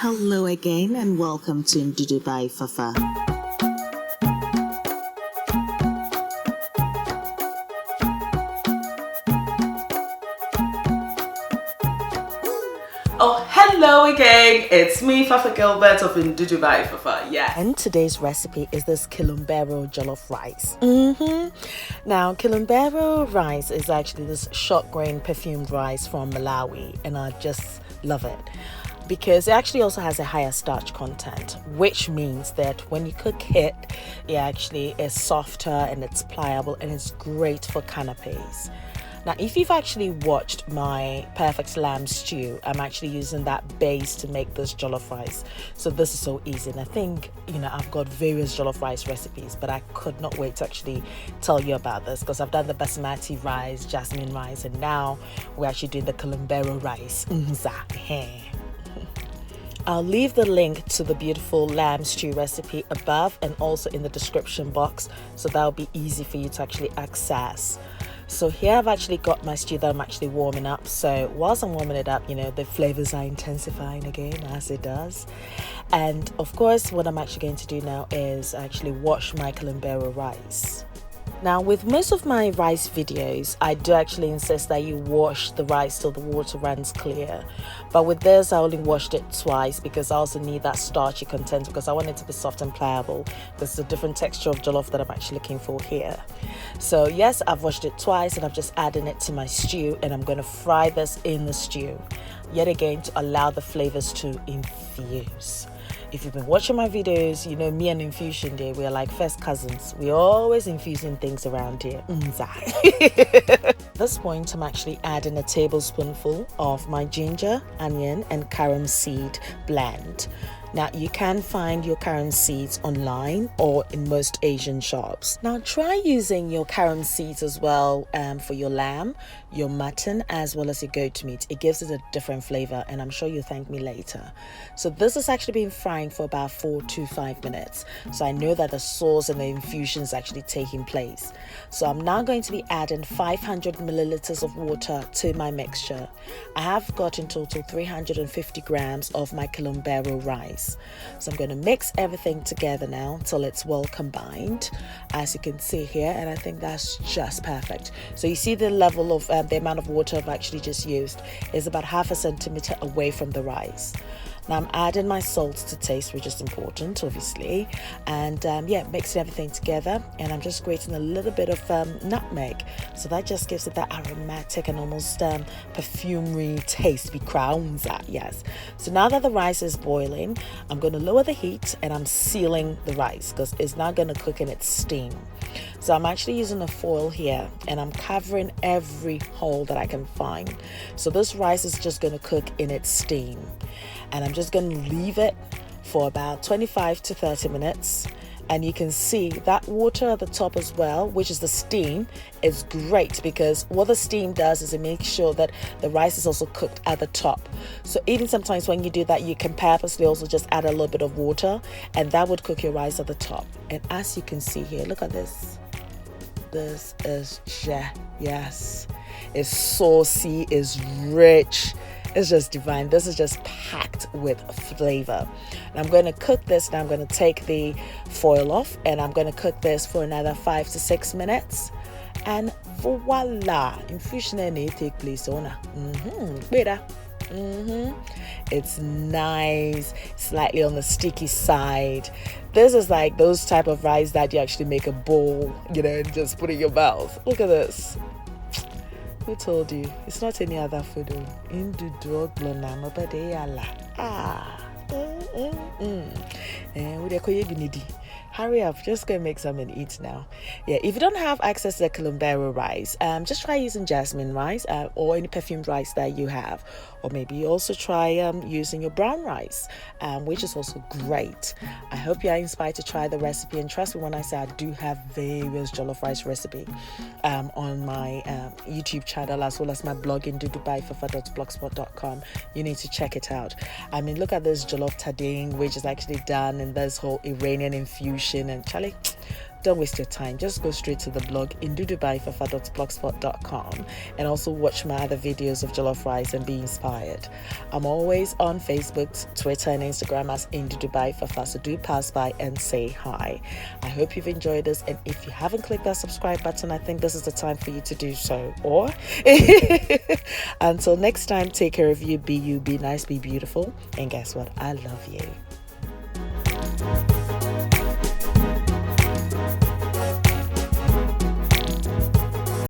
Hello again and welcome to Ndudu by Fafa. Oh, hello again. It's me, Fafa Gilbert of Ndudu by Fafa. Yeah. And today's recipe is this Kilombero jollof rice. Now, Kilombero rice is actually this short grain perfumed rice from Malawi, and I just love it because it actually also has a higher starch content, which means that when you cook it, it actually is softer and it's pliable and it's great for canapes. Now, if you've actually watched my perfect lamb stew, I'm actually using that base to make this jollof rice. So this is so easy. And I think, I've got various jollof rice recipes, but I could not wait to actually tell you about this because I've done the basmati rice, jasmine rice, and now we're actually doing the Kilombero rice. I'll leave the link to the beautiful lamb stew recipe above and also in the description box, so that'll be easy for you to actually access. So here I've actually got my stew that I'm actually warming up. So whilst I'm warming it up, the flavors are intensifying again, as it does. And of course, what I'm actually going to do now is actually wash my Kilombero rice. Now, with most of my rice videos, I do actually insist that you wash the rice till the water runs clear. But with this, I only washed it twice because I also need that starchy content because I want it to be soft and pliable. There's a different texture of jollof that I'm actually looking for here. So yes, I've washed it twice and I'm just adding it to my stew, and I'm going to fry this in the stew yet again to allow the flavors to infuse. If you've been watching my videos, me and Infusion Day, we're like first cousins. We're always infusing things around here. At this point, I'm actually adding a tablespoonful of my ginger, onion, and carom seed blend. Now, you can find your carom seeds online or in most Asian shops. Now, try using your carom seeds as well for your lamb, your mutton, as well as your goat meat. It gives it a different flavor, and I'm sure you'll thank me later. So this has actually been frying for about 4 to 5 minutes. So I know that the sauce and the infusion is actually taking place. So I'm now going to be adding 500 milliliters of water to my mixture. I have got in total 350 grams of my Kilombero rice. So I'm going to mix everything together now till it's well combined, as you can see here, and I think that's just perfect. So you see the level of the amount of water I've actually just used is about 1/2 centimeter away from the rice. Now I'm adding my salt to taste, which is important, obviously, and mixing everything together, and I'm just grating a little bit of nutmeg, so that just gives it that aromatic and almost perfumery taste. Be crowns that, yes. So now that the rice is boiling, I'm going to lower the heat and I'm sealing the rice because it's not going to cook in its steam. So I'm actually using a foil here and I'm covering every hole that I can find. So this rice is just going to cook in its steam. And I'm just going to leave it for about 25 to 30 minutes. And you can see that water at the top as well, which is the steam, is great because what the steam does is it makes sure that the rice is also cooked at the top. So even sometimes when you do that, you can purposely also just add a little bit of water, and that would cook your rice at the top. And as you can see here, look at this. This is yes, it's saucy, it's rich. It's just divine. This is just packed with flavor. And I'm going to cook this. Now I'm going to take the foil off and I'm going to cook this for another 5 to 6 minutes. And voila, infusion and it take place on. It's nice, slightly on the sticky side. This is like those type of rice that you actually make a bowl, and just put in your mouth. Look at this. Who told you? It's not any other food. Ndudu hurry up, just go make some and eat now. Yeah, if you don't have access to the Kilombero rice, just try using jasmine rice or any perfumed rice that you have, or maybe you also try using your brown rice, which is also great. I hope you are inspired to try the recipe, and trust me when I say I do have various jollof rice recipe on my YouTube channel as well as my blog in ndudubyfafa.blogspot.com. You need to check it out. I mean, look at this jollof tadine, which is actually done in this whole Iranian infusion, and Charlie, don't waste your time. Just go straight to the blog indudubyfafa.blogspot.com and also watch my other videos of jollof rice and be inspired. I'm always on Facebook, Twitter, and Instagram as Indudubyfafa, so do pass by and say hi. I hope you've enjoyed this, and if you haven't clicked that subscribe button, I think this is the time for you to do so. Or until next time, take care of you, be nice, be beautiful, and guess what? I love you.